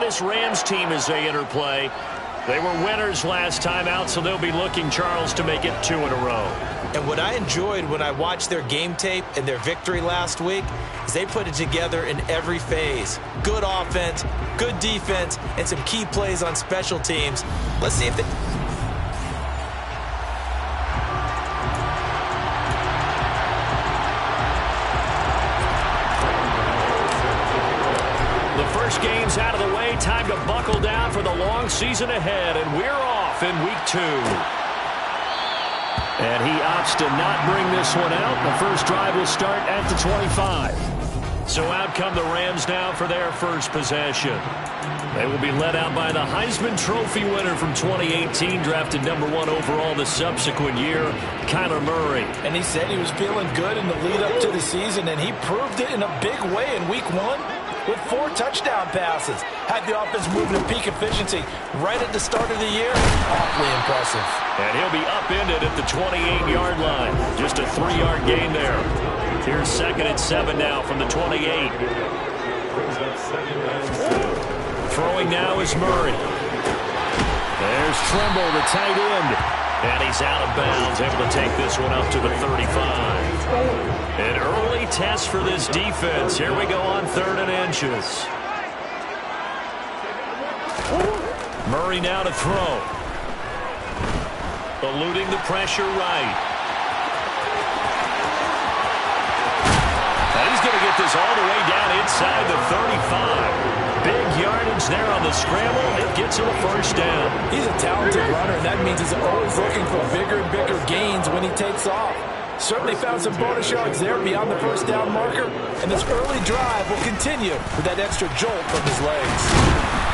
this Rams team as they interplay. They were winners last time out, so they'll be looking, Charles, to make it 2 in a row. And what I enjoyed when I watched their game tape and their victory last week is they put it together in every phase. Good offense, good defense, and some key plays on special teams. Let's see if they... First game's out of the way. Time to buckle down for the long season ahead, and we're off in week 2. And he opts to not bring this one out. The first drive will start at the 25. So out come the Rams now for their first possession. They will be led out by the Heisman Trophy winner from 2018, drafted number 1 overall the subsequent year, Kyler Murray. And he said he was feeling good in the lead up to the season, and he proved it in a big way in week 1. With 4 touchdown passes. Had the offense moving at peak efficiency right at the start of the year. Awfully impressive. And he'll be upended at the 28-yard line. Just a 3-yard gain there. Here's 2nd and 7 now from the 28. Throwing now is Murray. There's Trimble, the tight end. And he's out of bounds, able to take this one up to the 35. An early test for this defense. Here we go on 3rd and inches. Murray now to throw. Eluding the pressure right. And he's going to get this all the way down inside the 35. Big yardage there on the scramble. It gets him a first down. He's a talented runner, and that means he's always looking for bigger and bigger gains when he takes off. Certainly found some bonus yards there beyond the first down marker, and this early drive will continue with that extra jolt from his legs.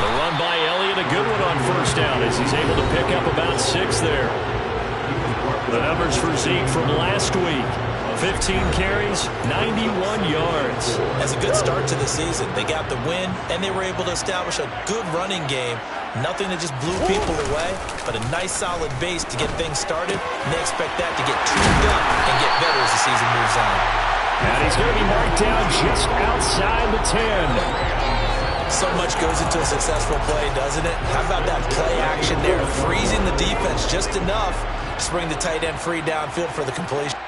The run by Elliott, a good one on first down as he's able to pick up about 6 there. The numbers for Zeke from last week. 15 carries, 91 yards. As a good start to the season, they got the win, and they were able to establish a good running game. Nothing that just blew people away, but a nice solid base to get things started, and they expect that to get tuned up and get better as the season moves on. And he's going to be marked down just outside the 10. So much goes into a successful play, doesn't it? How about that play action there, freezing the defense just enough to bring the tight end free downfield for the completion.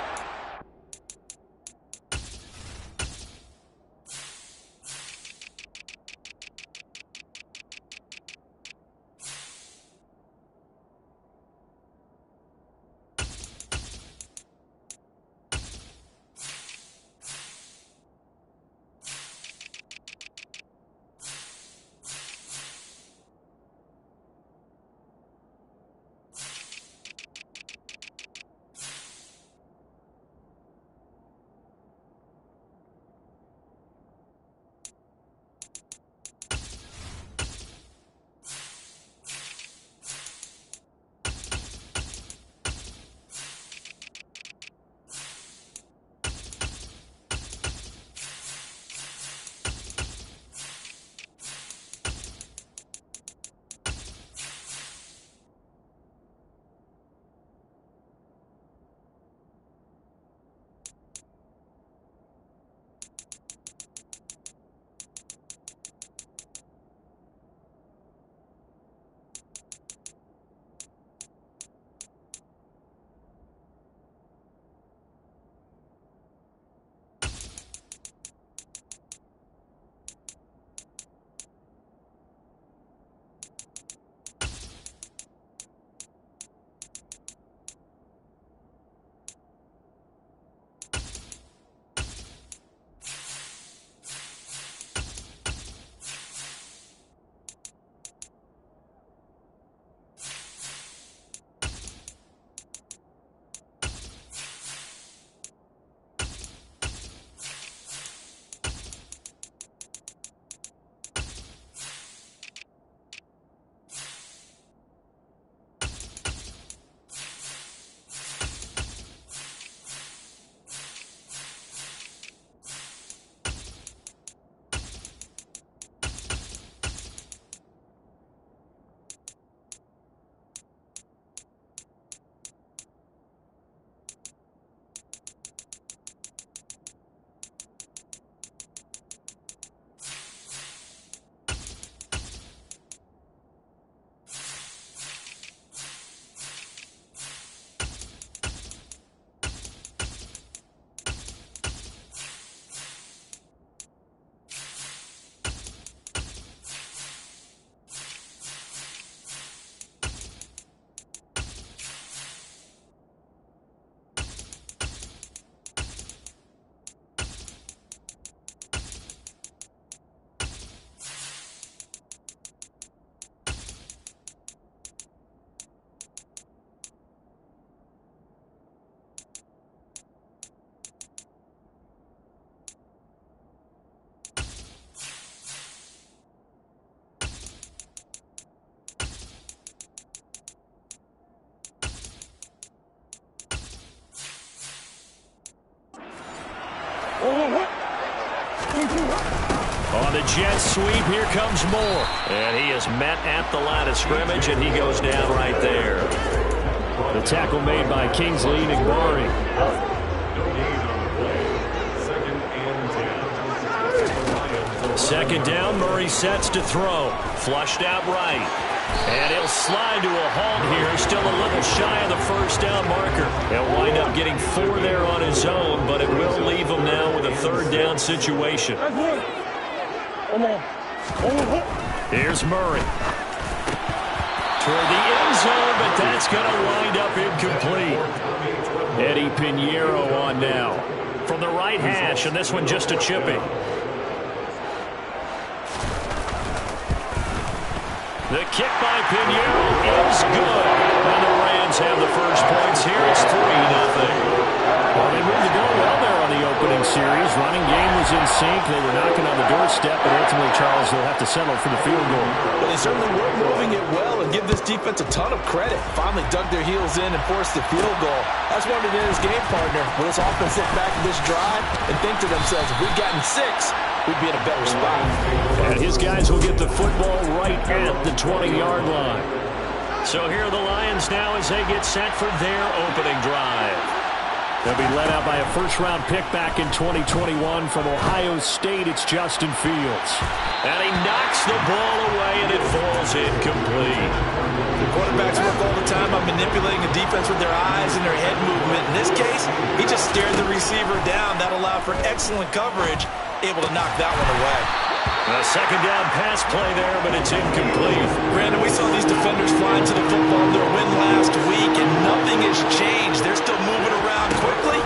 On the jet sweep, here comes Moore. And he is met at the line of scrimmage, and he goes down right there. The tackle made by Kingsley Enagbari. Second down, Murray sets to throw. Flushed out right. And he'll slide to a halt here. Still a little shy of the first down marker. He'll wind up getting 4 there on his own, but it will leave him now with a third down situation. Here's Murray. Toward the end zone, but that's going to wind up incomplete. Eddie Pinheiro on now. From the right hash, and this one just a chipping. The kick by Pinheiro is good. And the Rams have the first points here. It's 3-0. Well, they moved the ball well there on the opening series. Running game was in sync. They were knocking on the doorstep, but ultimately, Charles, they'll have to settle for the field goal. Well, they certainly were moving it well, and give this defense a ton of credit. Finally dug their heels in and forced the field goal. That's what it is, game partner. Will this offense look back at this drive and think to themselves, if we'd gotten 6, we'd be in a better spot. And his guys will get the football right at the 20-yard line. So here are the Lions now as they get set for their opening drive. They'll be led out by a first-round pick back in 2021 from Ohio State. It's Justin Fields. And he knocks the ball away, and it falls incomplete. The quarterbacks work all the time on manipulating the defense with their eyes and their head movement. In this case, he just stared the receiver down. That allowed for excellent coverage, able to knock that one away. A second down pass play there, but it's incomplete. Brandon, we saw these defenders flying to the football in their win last week, and nothing has changed. They're still moving around quickly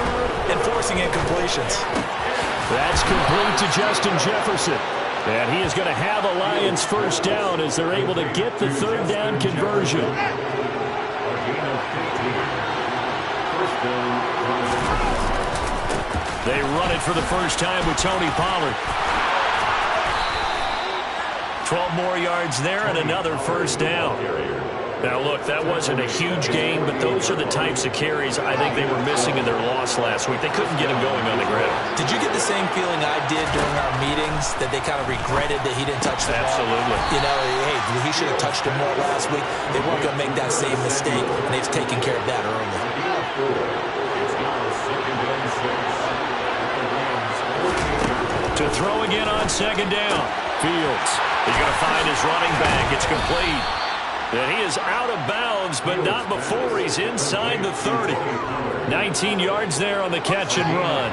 and forcing incompletions. That's complete to Justin Jefferson. And he is going to have a Lions first down as they're able to get the third down conversion. They run it for the first time with Tony Pollard. 12 more yards there and another first down. Now, look, that wasn't a huge gain, but those are the types of carries I think they were missing in their loss last week. They couldn't get him going on the ground. Did you get the same feeling I did during our meetings, that they kind of regretted that he didn't touch the ball? Absolutely. You know, hey, he should have touched him more last week. They weren't going to make that same mistake, and they've taken care of that early. To throw again on second down. Fields. He's going to find his running back. It's complete. And he is out of bounds, but not before he's inside the 30. 19 yards there on the catch and run.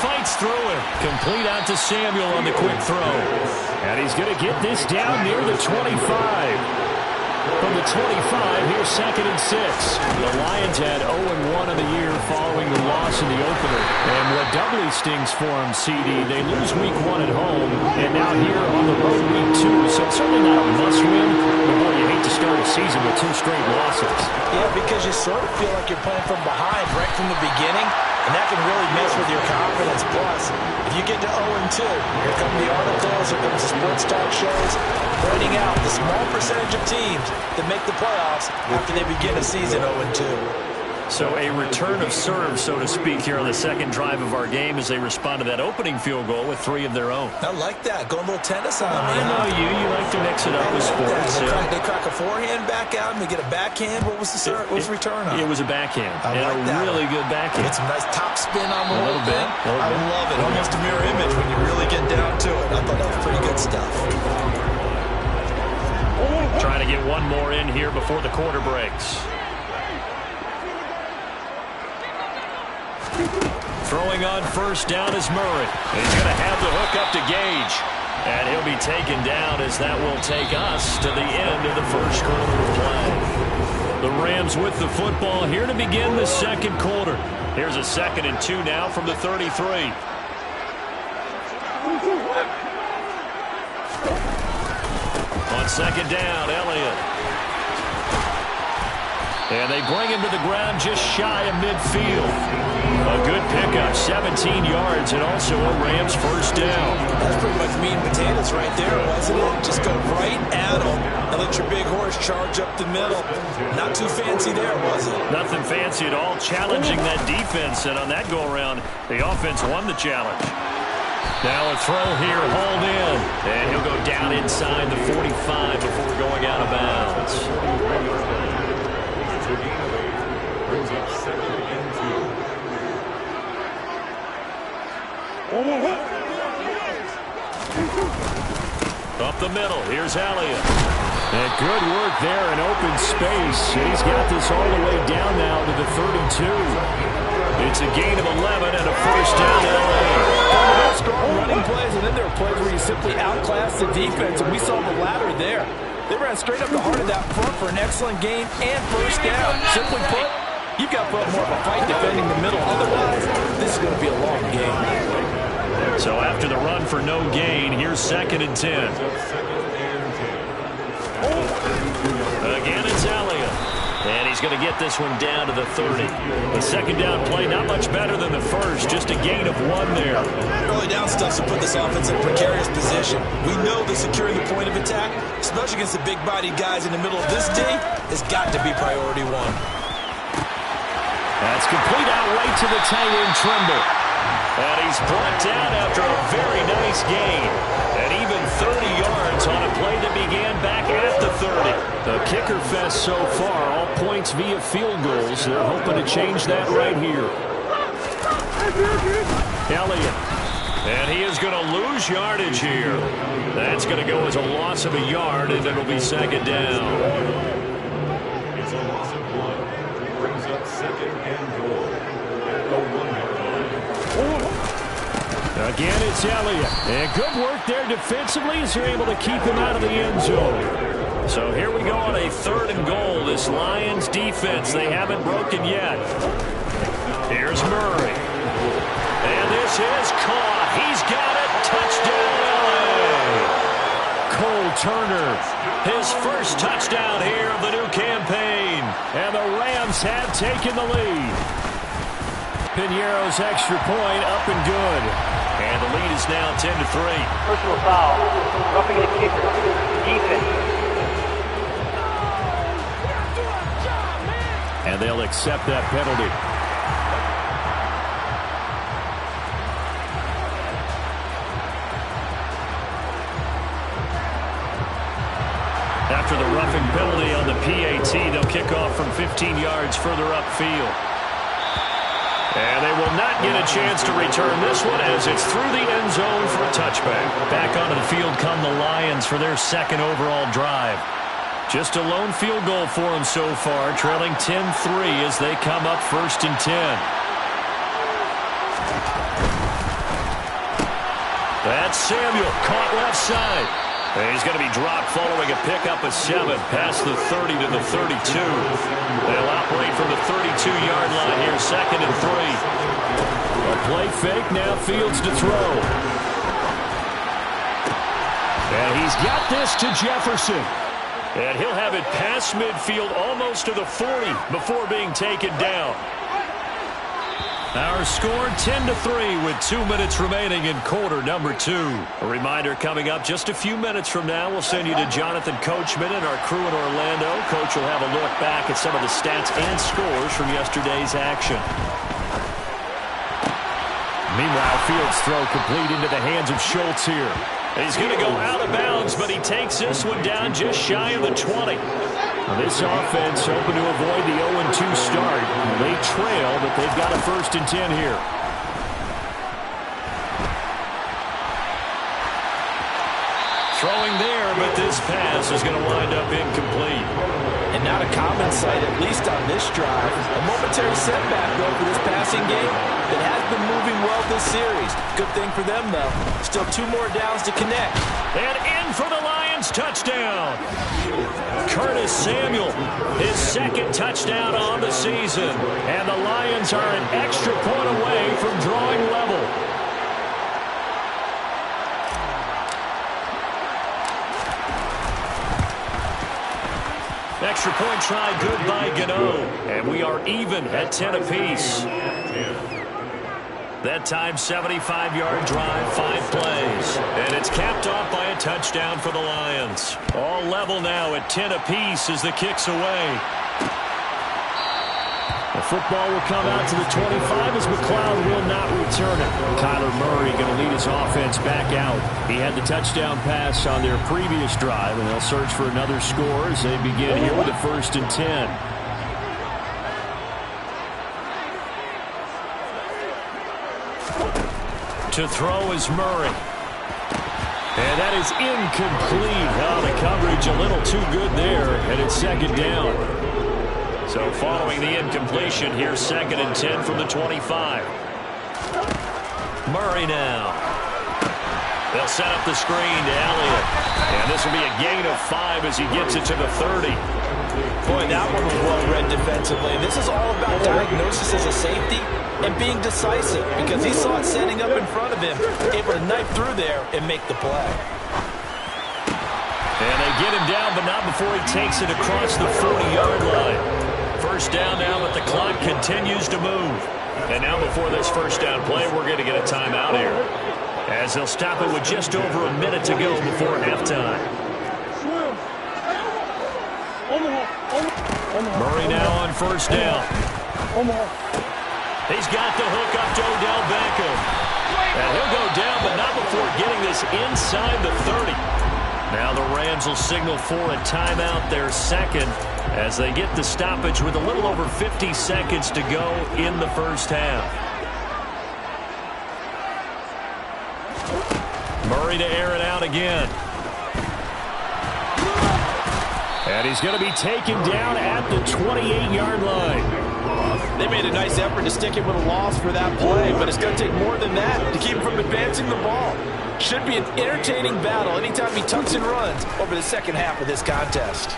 Fights through it. Complete out to Samuel on the quick throw. And he's going to get this down near the 25. From the 25, here's 2nd and 6. The Lions had 0-1 of the year following the loss in the opener. And what doubly stings for them, CD, they lose week 1 at home, and now here on the road week 2. So it's certainly not a must-win, but boy, you hate to start a season with 2 straight losses. Yeah, because you sort of feel like you're playing from behind right from the beginning, and that can really mess with your confidence. Plus, if you get to 0-2, here come the articles, here comes the sports talk shows, pointing out the small percentage of teams that make the playoffs after they begin a season 0-2. So a return of serve, so to speak, here on the second drive of our game as they respond to that opening field goal with 3 of their own. I like that. Going a little tennis on me. I know you. You like to mix it up with sports. They crack a forehand back out and they get a backhand. What was the serve? What was the return on? It was a backhand. I like a that. Really good backhand. Get some nice top spin on the whole thing. I love it. Almost a mirror image when you really get down to it. I thought that was pretty good stuff. Trying to get one more in here before the quarter breaks. Throwing on first down is Murray. He's going to have the hook up to Gage. And he'll be taken down as that will take us to the end of the first quarter of play. The Rams with the football here to begin the second quarter. Here's a 2nd and 2 now from the 33. On second down, Elliott. And they bring him to the ground just shy of midfield. A good pickup, 17 yards, and also a Rams first down. That's pretty much meat and potatoes right there, wasn't it? Just go right at them and let your big horse charge up the middle. Not too fancy there, was it? Nothing fancy at all, challenging that defense, and on that go-around, the offense won the challenge. Now a throw here, hauled in, and he'll go down inside the 45 before going out of bounds. Up the middle, here's Elliott. And good work there in open space. And he's got this all the way down now to the 32. It's a gain of 11 and a first down to LA. Strong running plays, and then there are plays where you simply outclass the defense, and we saw the latter there. They ran straight up the heart of that front for an excellent gain and first down. Simply put, you've got to put more of a fight defending the middle. Otherwise, this is going to be a long game. So after the run for no gain, here's 2nd and 10. Again, it's Elliott. And he's going to get this one down to the 30. The second down play, not much better than the first. Just a gain of 1 there. Early down stuff to put this offense in a precarious position. We know that securing the point of attack, especially against the big-bodied guys in the middle of this D, has got to be priority 1. That's complete out right to the tight end, Trimble. And he's brought down after a very nice gain. And even 30 yards on a play that began back at the 30. The kicker fest so far, all points via field goals. They're hoping to change that right here. Elliott. And he is going to lose yardage here. That's going to go as a loss of a yard, and it'll be 2nd down. It's a loss of 1. Brings up 2nd and goal. The 1-yard line. Again, it's Elliott. And good work there defensively as they're able to keep him out of the end zone. So here we go on a 3rd and goal. This Lions defense, they haven't broken yet. Here's Murray. And this is caught. He's got it. Touchdown, LA. Cole Turner, his first touchdown here of the new campaign. And the Rams have taken the lead. Piñeiro's extra point up and good. And the lead is now 10-3. Personal foul. Roughing the kicker. Defense. And they'll accept that penalty. After the roughing penalty on the PAT, they'll kick off from 15 yards further upfield. And they will not get a chance to return this one as it's through the end zone for a touchback. Back onto the field come the Lions for their 2nd overall drive. Just a lone field goal for them so far, trailing 10-3 as they come up 1st and 10. That's Samuel, caught left side. And he's going to be dropped following a pickup of 7 past the 30 to the 32. They'll operate from the 32-yard line here, 2nd and 3. A play fake, now Fields to throw. And he's got this to Jefferson. And he'll have it past midfield almost to the 40 before being taken down. Our score 10-3 with 2 minutes remaining in quarter number 2. A reminder coming up just a few minutes from now. We'll send you to Jonathan Coachman and our crew in Orlando. Coach will have a look back at some of the stats and scores from yesterday's action. Meanwhile, Fields' throw complete into the hands of Schultz here. He's going to go out of bounds, but he takes this one down just shy of the 20. Now this offense hoping to avoid the 0-2 start. They trail, but they've got a 1st and 10 here. Throwing there, but this pass is going to wind up incomplete. And not a common sight, at least on this drive. A momentary setback, though, for this passing game that has been moving well this series. Good thing for them, though. Still 2 more downs to connect. And in for the Lions touchdown. Curtis Samuel, his 2nd touchdown on the season. And the Lions are an extra point away from drawing level. extra point try good by Gano. And we are even at 10 apiece. That time, 75-yard drive, 5 plays. And it's capped off by a touchdown for the Lions. All level now at 10 apiece as the kick's away. The football will come out to the 25 as McLeod will not return it. Kyler Murray going to lead his offense back out. He had the touchdown pass on their previous drive, and they'll search for another score as they begin here with a 1st and 10. To throw is Murray. And that is incomplete. Oh, the coverage a little too good there, and it's 2nd down. So following the incompletion, here's 2nd and 10 from the 25. Murray now. They'll set up the screen to Elliott. And this will be a gain of 5 as he gets it to the 30. Boy, that one was well read defensively. This is all about diagnosis as a safety and being decisive because he saw it setting up in front of him, able to knife through there and make the play. And they get him down, but not before he takes it across the 40-yard line. 1st down now, but the clock continues to move. And now before this 1st down play, we're going to get a timeout here, as they'll stop it with just over a minute to go before halftime. Murray now on 1st down. He's got the hook up to Odell Beckham. And he'll go down, but not before getting this inside the 30. Now the Rams will signal for a timeout, their 2nd, as they get the stoppage with a little over 50 seconds to go in the 1st half. Murray to air it out again. And he's going to be taken down at the 28-yard line. They made a nice effort to stick him with a loss for that play, but it's going to take more than that to keep him from advancing the ball. Should be an entertaining battle anytime he tucks and runs over the 2nd half of this contest.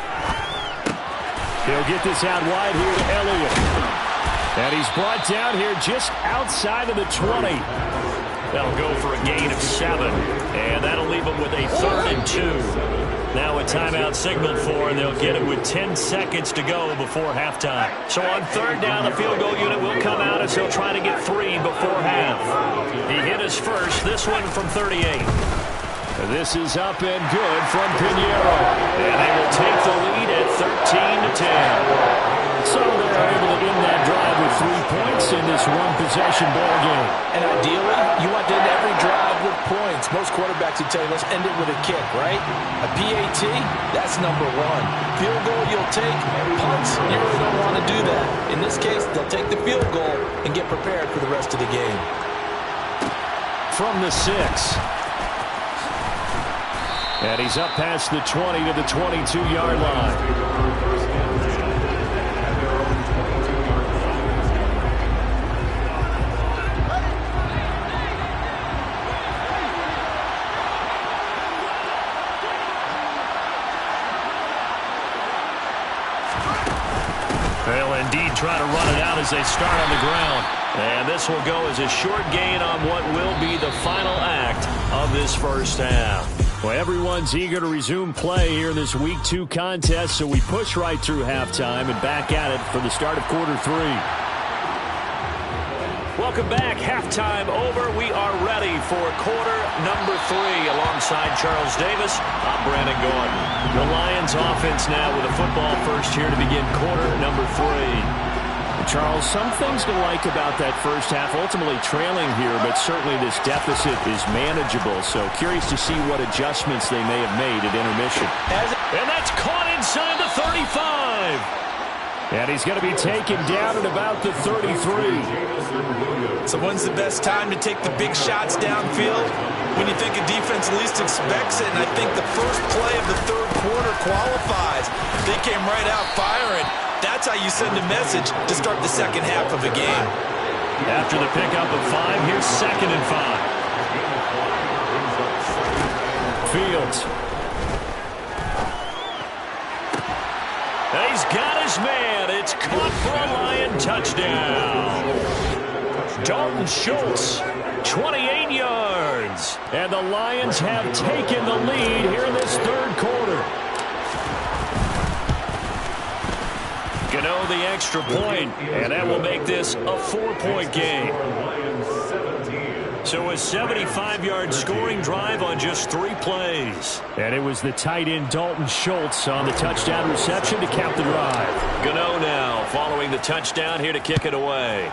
He'll get this out wide here to Elliott. And he's brought down here just outside of the 20. That'll go for a gain of 7. And that'll leave him with a 3rd and 2. Now a timeout signaled for, and they'll get it with 10 seconds to go before halftime. So on 3rd down, the field goal unit will come out as they'll try to get 3 before half. He hit his first, this one from 38. This is up and good from Pinheiro. And they will take the lead at 13-10. So they're able to end that drive with 3 points in this one-possession ball game. And ideally, you want to end every drive with points. Most quarterbacks would tell you, let's end it with a kick, right? A PAT, that's number 1. Field goal you'll take, punts, you really don't want to do that. In this case, they'll take the field goal and get prepared for the rest of the game. From the 6. And he's up past the 20 to the 22-yard line. They'll indeed try to run it out as they start on the ground. And this will go as a short gain on what will be the final act of this 1st half. Well, everyone's eager to resume play here in this Week 2 contest, so we push right through halftime and back at it for the start of quarter 3. Welcome back. Halftime over. We are ready for quarter number 3. Alongside Charles Davis, I'm Brandon Gordon. The Lions offense now with a football first here to begin quarter number 3. Charles, some things to like about that 1st half, ultimately trailing here, but certainly this deficit is manageable. So curious to see what adjustments they may have made at intermission. And that's caught inside the 35. And he's going to be taken down at about the 33. So when's the best time to take the big shots downfield? When you think a defense least expects it, and I think the first play of the 3rd quarter qualifies. They came right out firing. That's how you send a message to start the 2nd half of a game. After the pickup of 5, here's 2nd and 5. Fields. And he's got his man. It's caught for a Lion touchdown. Dalton Schultz, 28 yards. And the Lions have taken the lead here in this 3rd quarter. Gano the extra point, and that will make this a 4-point game. So a 75-yard scoring drive on just 3 plays. And it was the tight end Dalton Schultz on the touchdown reception to count the drive. Gano now following the touchdown here to kick it away.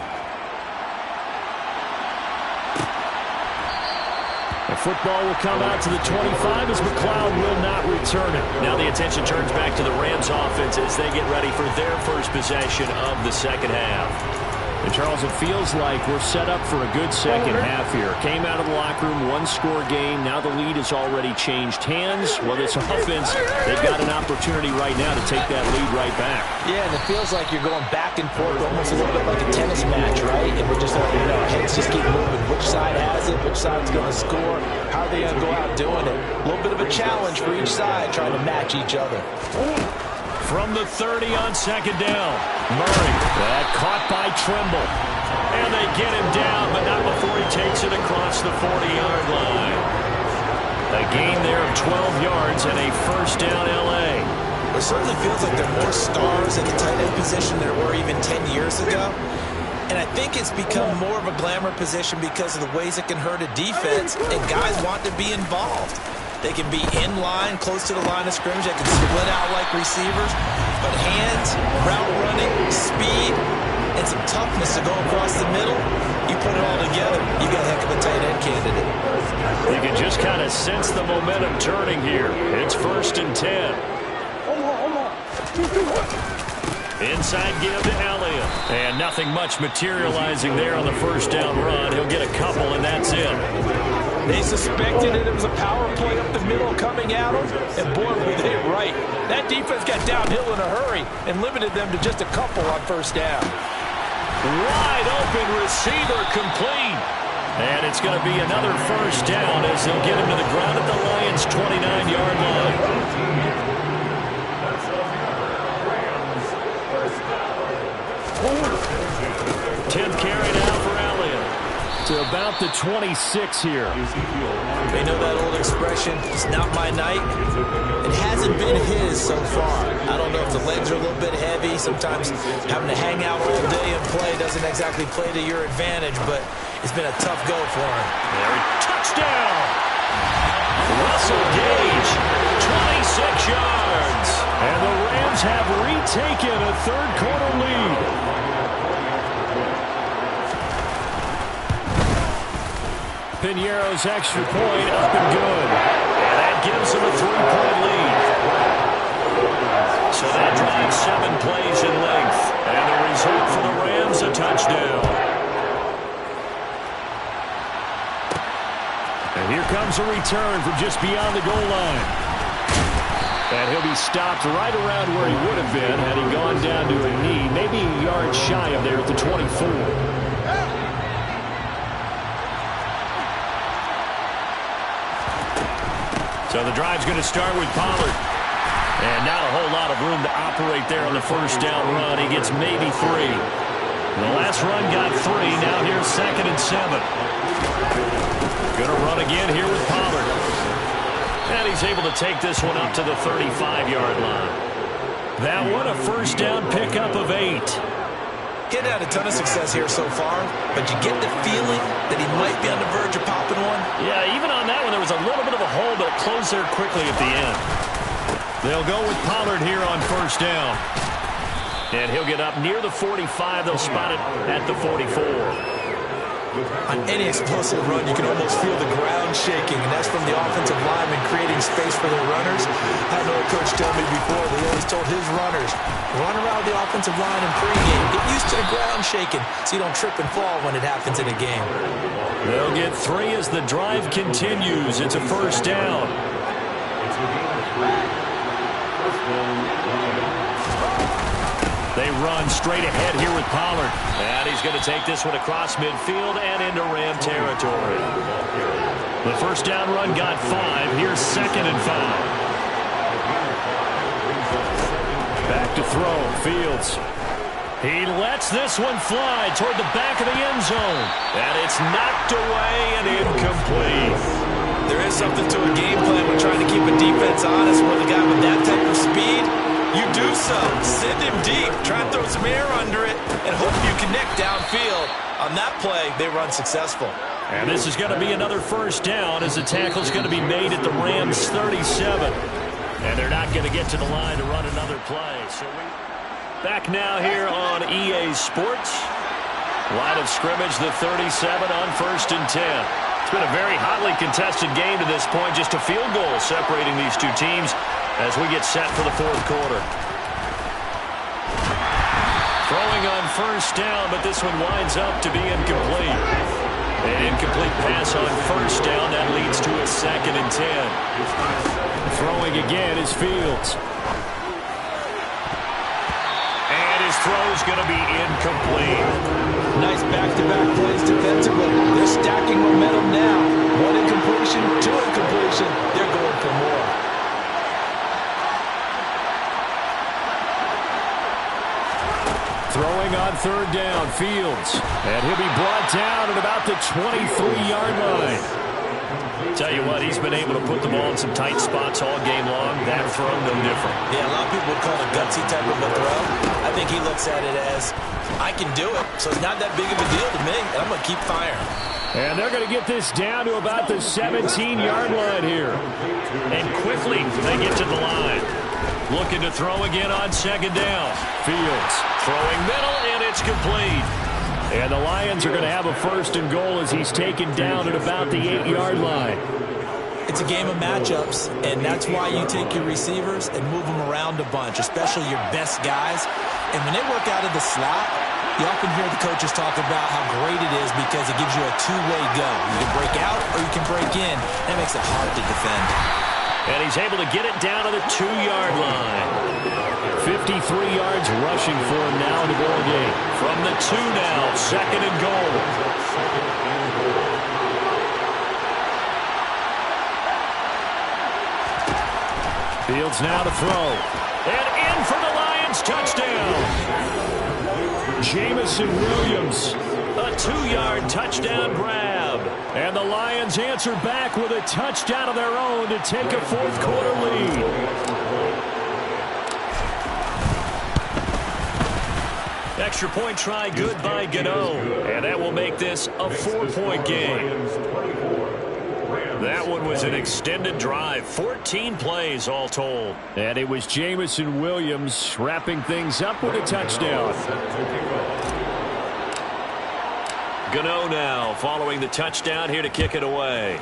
The football will come out to the 25 as McLeod will not return it. Now the attention turns back to the Rams offense as they get ready for their first possession of the second half. And Charles, it feels like we're set up for a good second half here. Came out of the locker room, 1-score game. Now the lead has already changed hands. Well, this offense, they've got an opportunity right now to take that lead right back. Yeah, and it feels like you're going back and forth, almost a little bit like a tennis match, right? And we're just letting our heads just keep moving. Which side has it? Which side's going to score? How are they going to go out doing it? A little bit of a challenge for each side, trying to match each other. From the 30 on second down. Murray, that caught by Trimble. And they get him down, but not before he takes it across the 40-yard line. A gain there of 12 yards and a first down L.A. It certainly feels like there are more stars at the tight end position than there were even 10 years ago. And I think it's become more of a glamour position because of the ways it can hurt a defense, and guys want to be involved. They can be in line, close to the line of scrimmage. They can split out like receivers. But hands, route running, speed, and some toughness to go across the middle, you put it all together, you got a heck of a tight end candidate. You can just kind of sense the momentum turning here. It's 1st and 10. Inside give to Elliott. And nothing much materializing there on the first down run. He'll get a couple, and that's it. They suspected it was a power play up the middle coming at them, and boy, were they right. That defense got downhill in a hurry and limited them to just a couple on first down. Wide open receiver complete. And it's going to be another first down as they'll get him to the ground at the Lions' 29-yard line. 10th carry now for Elliott. To about the 26 here. They know that old expression, it's not my night. It hasn't been his so far. I don't know if the legs are a little bit heavy. Sometimes having to hang out all day and play doesn't exactly play to your advantage, but it's been a tough go for him. Touchdown! Russell Gage, 26 yards. And the Rams have retaken a third-quarter lead. Piñeiro's extra point up and good. And that gives them a 3-point lead. So that drives 7 plays in length. And the result for the Rams, a touchdown. And here comes a return from just beyond the goal line. And he'll be stopped right around where he would have been had he gone down to a knee, maybe a yard shy of there at the 24. So the drive's going to start with Pollard. And not a whole lot of room to operate there on the first down run. He gets maybe 3. The last run got 3. Now here's 2nd and 7. Going to run again here with Pollard. And he's able to take this one up to the 35-yard line. That one a first down pickup of 8. Getting had a ton of success here so far, but you get the feeling that he might be on the verge of popping one. Yeah, even on that one, there was a little bit of a hole, but it closed there quickly at the end. They'll go with Pollard here on first down. And he'll get up near the 45. They'll spot it at the 44. On any explosive run, you can almost feel the ground shaking, and that's from the offensive linemen creating space for their runners. I know a coach told me before, they always told his runners, run around the offensive line in pregame. Get used to the ground shaking so you don't trip and fall when it happens in a game. They'll get 3 as the drive continues. It's a first down. They run straight ahead here with Pollard. And he's going to take this one across midfield and into Ram territory. The first down run got 5. Here's 2nd and 5. Back to throw. Fields. He lets this one fly toward the back of the end zone. And it's knocked away and incomplete. There is something to a game plan when trying to keep a defense honest with a guy with that type of speed. You do so. Send him deep. Try and throw some air under it and hope you connect downfield. On that play, they run successful. And this is going to be another first down as the tackle's going to be made at the Rams 37. And they're not going to get to the line to run another play. So back now here on EA Sports. Line of scrimmage, the 37 on 1st and 10. It's been a very hotly contested game to this point. Just a field goal separating these two teams as we get set for the 4th quarter. Throwing on 1st down, but this one winds up to be incomplete. An incomplete pass on 1st down. That leads to a 2nd and 10. Throwing again is Fields. And his throw's going to be incomplete. Nice back-to-back plays defensively. They're stacking momentum now. 1 incompletion, 2 incompletion. They're going for more. Throwing on 3rd down, Fields. And he'll be brought down at about the 23-yard line. Tell you what, he's been able to put the ball in some tight spots all game long. That throw, no different. Yeah, a lot of people would call it a gutsy type of a throw. I think he looks at it as, I can do it, so it's not that big of a deal to me, and I'm going to keep firing. And they're going to get this down to about the 17-yard line here. And quickly, they get to the line. Looking to throw again on 2nd down. Fields throwing middle, and it's complete. And the Lions are going to have a 1st and goal as he's taken down at about the 8-yard line. It's a game of matchups, and that's why you take your receivers and move them around a bunch, especially your best guys. And when they work out of the slot, you often hear the coaches talk about how great it is because it gives you a two-way go. You can break out or you can break in. That makes it hard to defend. And he's able to get it down to the 2-yard line. 53 yards rushing for him now in the ball game. From the 2 now, 2nd and goal. Fields now to throw. And in for the Lions touchdown. Jamison Williams, a 2-yard touchdown grab. And the Lions answer back with a touchdown of their own to take a 4th quarter lead. Extra point try good by Gano. And that will make this a 4-point game. That one was an extended drive. 14 plays all told. And it was Jamison Williams wrapping things up with a touchdown. Gano now following the touchdown here to kick it away.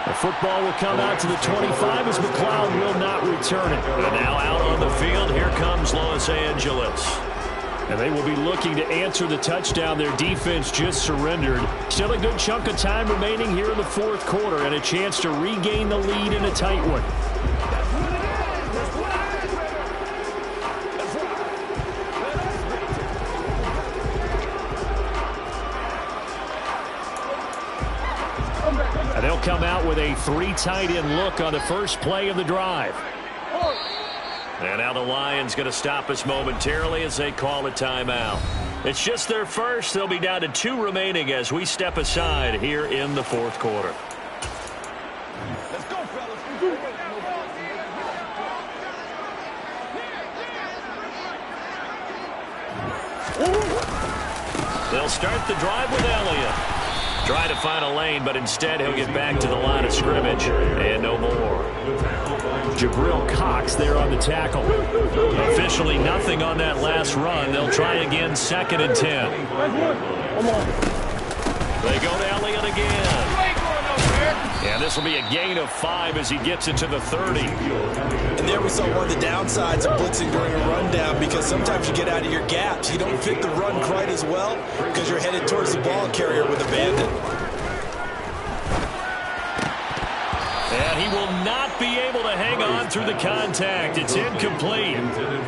The football will come out to the 25 as McLeod will not return it. And now out on the field, here comes Los Angeles. And they will be looking to answer the touchdown their defense just surrendered. Still a good chunk of time remaining here in the 4th quarter and a chance to regain the lead in a tight one. And they'll come out with a 3 tight end look on the first play of the drive. And now the Lions going to stop us momentarily as they call a timeout. It's just their first. They'll be down to 2 remaining as we step aside here in the 4th quarter. Let's go, fellas. They'll start the drive with Elliott. Try to find a lane, but instead he'll get back to the line of scrimmage. And no more. Jabril Cox there on the tackle. Officially nothing on that last run. They'll try again, 2nd and 10. They go to Elliott again. And this will be a gain of 5 as he gets it to the 30. And there we saw one of the downsides of blitzing during a rundown because sometimes you get out of your gaps. You don't fit the run quite as well because you're headed towards the ball carrier with abandon. And he will not be able to hang on through the contact. It's incomplete.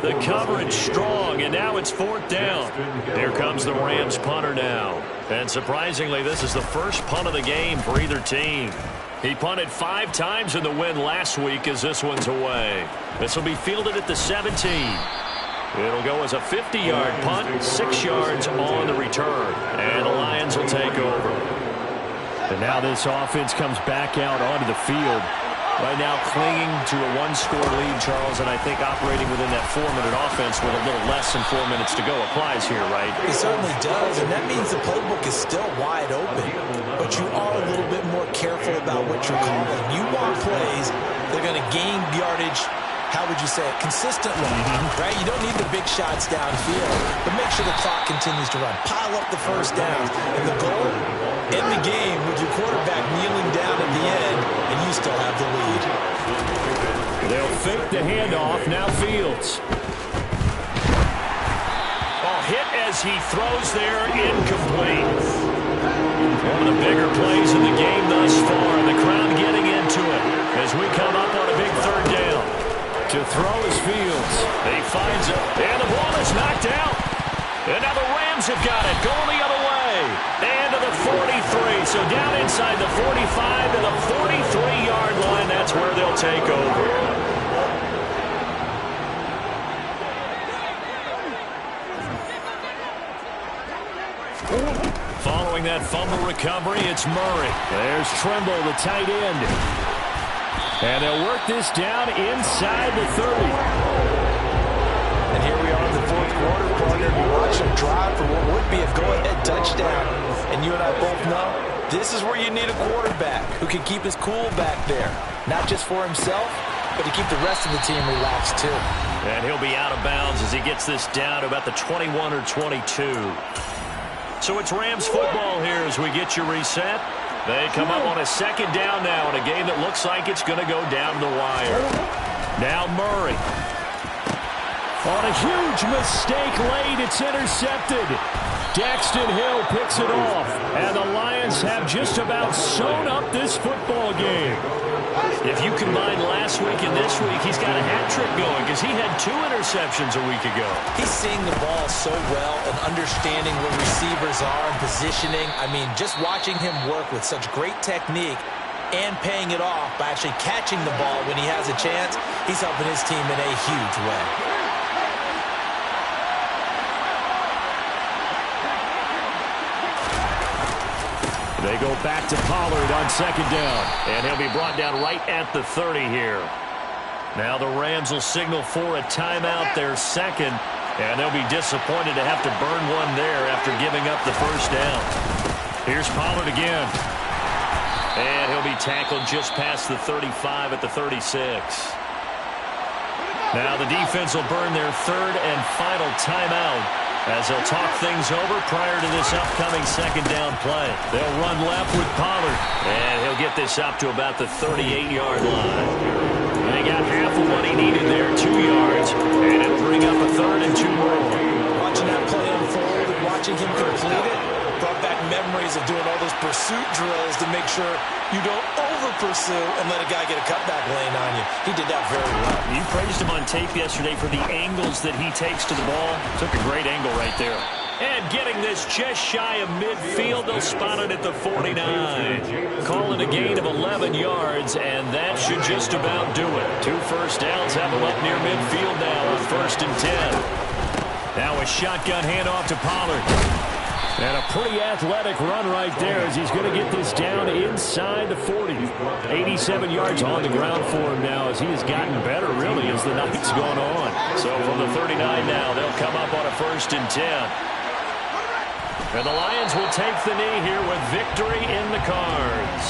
The coverage strong, and now it's 4th down. Here comes the Rams punter now. And surprisingly, this is the first punt of the game for either team. He punted 5 times in the win last week as this one's away. This will be fielded at the 17. It'll go as a 50-yard punt, 6 yards on the return. And the Lions will take over. And now this offense comes back out onto the field. Right now clinging to a one-score lead, Charles, and I think operating within that 4-minute offense with a little less than 4 minutes to go applies here, right? It certainly does, and that means the playbook is still wide open. But you are a little bit more careful about what you're calling. You want plays, they're going to gain yardage, how would you say it, consistently, right? You don't need the big shots downfield, but make sure the clock continues to run. Pile up the first downs, and the goal, end the game with your quarterback kneeling down at the end, and you still have the lead. They'll fake the handoff, now Fields. Oh, hit as he throws there, incomplete. One of the bigger plays in the game thus far, and the crowd getting into it as we come up on a big third down. To throw is Fields. He finds it, and the ball is knocked out. And now the Rams have got it, going the other way. And to the 43, so down inside the 45 to the 43-yard line. That's where they'll take over. Following that fumble recovery, it's Murray. There's Trimble, the tight end. And they'll work this down inside the 30. And here we are in the fourth quarter, partner. We watch them drive for what would be a go-ahead touchdown. And you and I both know this is where you need a quarterback who can keep his cool back there. Not just for himself, but to keep the rest of the team relaxed too. And he'll be out of bounds as he gets this down to about the 21 or 22. So it's Rams football here as we get you reset. They come up on a second down now in a game that looks like it's going to go down the wire. Now Murray. On a huge mistake late, it's intercepted. Daxton Hill picks it off. And the Lions have just about sewn up this football game. If you combine last week and this week, he's got a hat trick going because he had 2 interceptions a week ago. He's seeing the ball so well and understanding where receivers are and positioning. I mean, just watching him work with such great technique and paying it off by actually catching the ball when he has a chance, he's helping his team in a huge way. They go back to Pollard on second down, and he'll be brought down right at the 30 here. Now the Rams will signal for a timeout, their second, and they'll be disappointed to have to burn one there after giving up the first down. Here's Pollard again. And he'll be tackled just past the 35 at the 36. Now the defense will burn their third and final timeout as they'll talk things over prior to this upcoming second down play. They'll run left with Pollard, and he'll get this up to about the 38-yard line. They got half of what he needed there, 2 yards, and it'll bring up a third and 2 more. Watching that play unfold and watching him complete it brought back memories of doing all those pursuit drills to make sure you don't over-pursue and let a guy get a cutback lane on you. He did that very well. You praised him on tape yesterday for the angles that he takes to the ball. Took a great angle right there. And getting this just shy of midfield, they'll spot it at the 49. Call it a gain of 11 yards, and that should just about do it. 2 first downs have them up near midfield now on 1st and 10. Now a shotgun handoff to Pollard. And a pretty athletic run right there as he's going to get this down inside the 40. 87 yards on the ground for him now as he has gotten better, really, as the night's gone on. So from the 39 now, they'll come up on a 1st and 10. And the Lions will take the knee here with victory in the cards.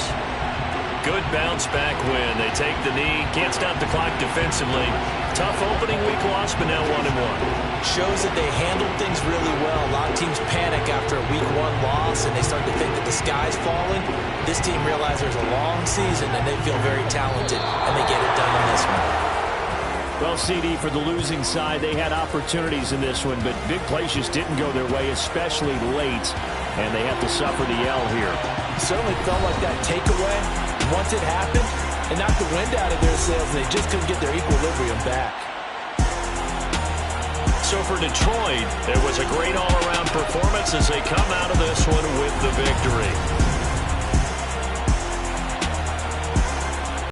Good bounce-back win. They take the knee. Can't stop the clock defensively. Tough opening week loss, but now 1-1. Shows that they handled things really well. A lot of teams panic after a week 1 loss, and they start to think that the sky's falling. This team realizes there's a long season, and they feel very talented, and they get it done in this one. Well, CD, for the losing side, they had opportunities in this one, but big plays just didn't go their way, especially late, and they have to suffer the L here. Certainly felt like that takeaway, once it happened, it knocked the wind out of their sails, and they just couldn't get their equilibrium back. So for Detroit, it was a great all-around performance as they come out of this one with the victory.